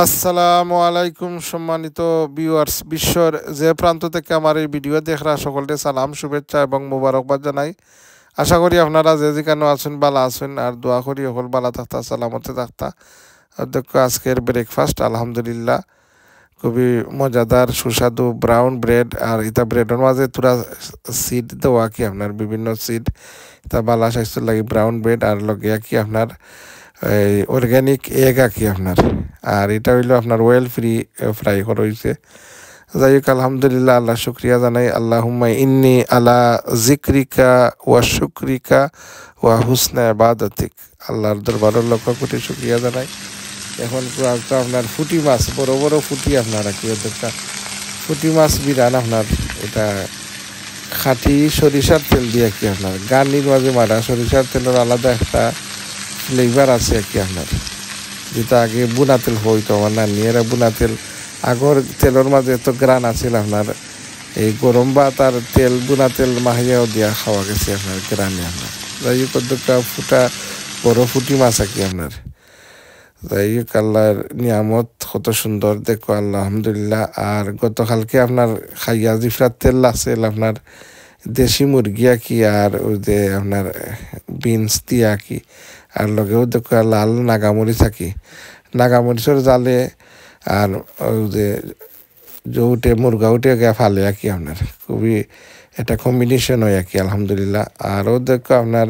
আসসালামু আলাইকুম সম্মানিত ভিউয়ার্স, বিশ্বর যে প্রান্ত থেকে আমার এই ভিডিও দেখরা সকলকে সালাম, শুভেচ্ছা এবং মোবারকবাদ জানাই। আশা করি আপনারা যে যেখানে আছেন ভালো আছেন, আর দোয়া করি সকল ভালো থাকতা, সালামতে থাকতা। অধ্যক্ষ আজকের ব্রেকফাস্ট আলহামদুলিল্লাহ খুবই মজাদার সুস্বাদু ব্রাউন ব্রেড, আর এটা ব্রেডের মাঝে তোরা সিড দেওয়া কি আপনার বিভিন্ন সিড, এটা ভালো স্বাস্থ্যের লাগে ব্রাউন ব্রেড, আর লগে কি আপনার এই অর্গ্যানিক এগ আঁকি আপনার, আর এটা হইলো আপনার ওয়েল ফ্রি ফ্রাই করা হয়েছে। যাই হোক আলহামদুলিল্লাহ, আল্লাহ শুক্রিয়া জানাই। আল্লাহুম্মা ইন্নি আলা জিক্রিকা ওয়া শুক্রিকা ওয়া হুসনা ইবাদাতিক। আল্লাহর দরবারের লক্ষ কোটি শুক্রিয়া জানাই। এখন আপনার ফুটি মাছ, বড় বড় ফুটি আপনার কি একটা ফুটি মাছ বিরান আপনার, এটা খাঁটি সরিষার তেল দিয়ে কি আপনার গানির মাঝে মারা সরিষার তেলের আলাদা একটা ফ্লেভার আছে কি আপনার, যেটা আগে বুনা তেল হইতো আমার নানিয়েরা বুনা তেল, আগর তেলের মাঝে এত গ্রান আছিল আপনার, এই গরম ভাত আর তেল বুনা তেল মাহিয়াও দিয়া খাওয়া গেছে আপনার গ্রানে আপনার। যাই হোক ফুটা বড় ফুটি মাছ আঁকি আপনার। যাই হোক আল্লাহর নিয়ামত কত সুন্দর দেখো আল্লাহ আলহামদুলিল্লাহ। আর গতকালকে আপনার খাইয়া জিফরার তেল আছে আপনার দেশি মুরগি আঁকি, আর ওই যে আপনার বিনস দিয়ে আঁকি, আর লগেও দেখো লাল নাগামরিচ আঁকি, নাগামরিচের জালে, আর ওই যে উঠে মুরগা উঠে গিয়ে ফালে আঁকি আপনার, খুবই একটা কম্বিনেশন হয় আঁকি আলহামদুলিল্লাহ। আরও দেখো আপনার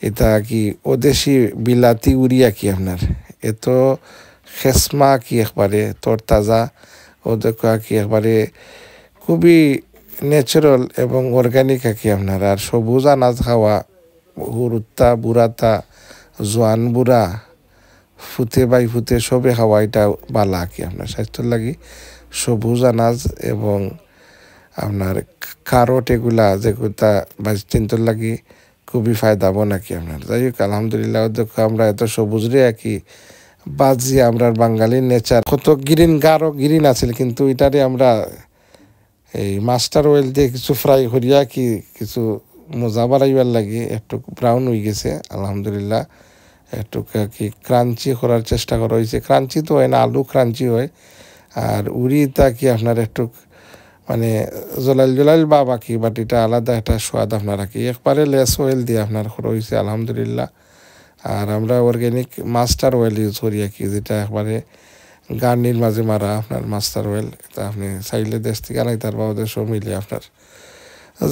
এটা কি ওদেশি বিলাতি উড়ি আঁকি আপনার, এত খেসমা কি একবারে তরতাজা, ও দেখো আঁকি একবারে খুবই ন্যাচারাল এবং অর্গ্যানিক আঁকি আপনার। আর সবুজ আনাজ খাওয়া, হুরুত্তা বুড়াতা জোয়ান বুড়া ফুতে বাই ফুতে সবে খাওয়া, এটা বালা আঁকি আপনার স্বাস্থ্যের লাগি। সবুজ আনাজ এবং আপনার কারট এগুলা যেগুলা চিন্তর লাগি খুবই ফায়দাবো নাকি আপনার। যাই হোক আলহামদুলিল্লাহ দেখো আমরা এত সবুজ রে আঁকি বাজি আমরা বাঙালির নেচার কত গ্রিন গাঢ় গ্রিন আছিল, কিন্তু এটারে আমরা এই মাস্টার অয়েল দিয়ে কিছু ফ্রাই করিয়া কি কিছু মজা বাড়াইবার লাগে একটু ব্রাউন হয়ে গেছে আলহামদুলিল্লাহ, একটু কি ক্রাঞ্চি করার চেষ্টা করা হয়েছে। ক্রাঞ্চি তো হয় না, আলু ক্রাঞ্চি হয়। আর উড়িটা কি আপনার একটু মানে জলাইল জলাইল বা বাকি, বাট এটা আলাদা একটা স্বাদ আপনার কি একবারে লেস অয়েল দিয়ে আপনার করা হয়েছে আলহামদুলিল্লাহ। আর আমরা অর্গ্যানিক মাস্টার অয়েল ইউজ করি আর কি, যেটা একবারে গার্নির মাঝে মারা আপনার মাস্টার অয়েল, এটা আপনি চাইলে দেশ থেকে আনাই তার বাবদে সব মিলে আপনার।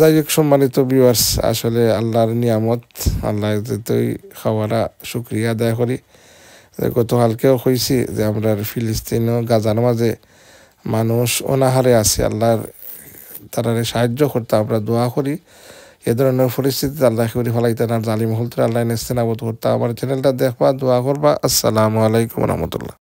যাই হোক সম্মানিত ভিউয়ার্স, আসলে আল্লাহর নিয়ামত, আল্লাহ যেতই খাওয়ারা শুক্রিয়া আদায় করি। গতকালকেও কইছি যে আমরা ফিলিস্তিন ও গাজার মাঝে মানুষ অনাহারে আছে, আল্লাহর তারারে সাহায্য করতে আমরা দোয়া করি। এ ধরনের পরিস্থিতিতে আল্লাহ করি ফলাইতে না জালিম হলতে আল্লাহ নেস্তেনাবত করতে। আমার চ্যানেলটা দেখবা, দোয়া করবা। আসসালামু আলাইকুম রহমতুল্লাহ।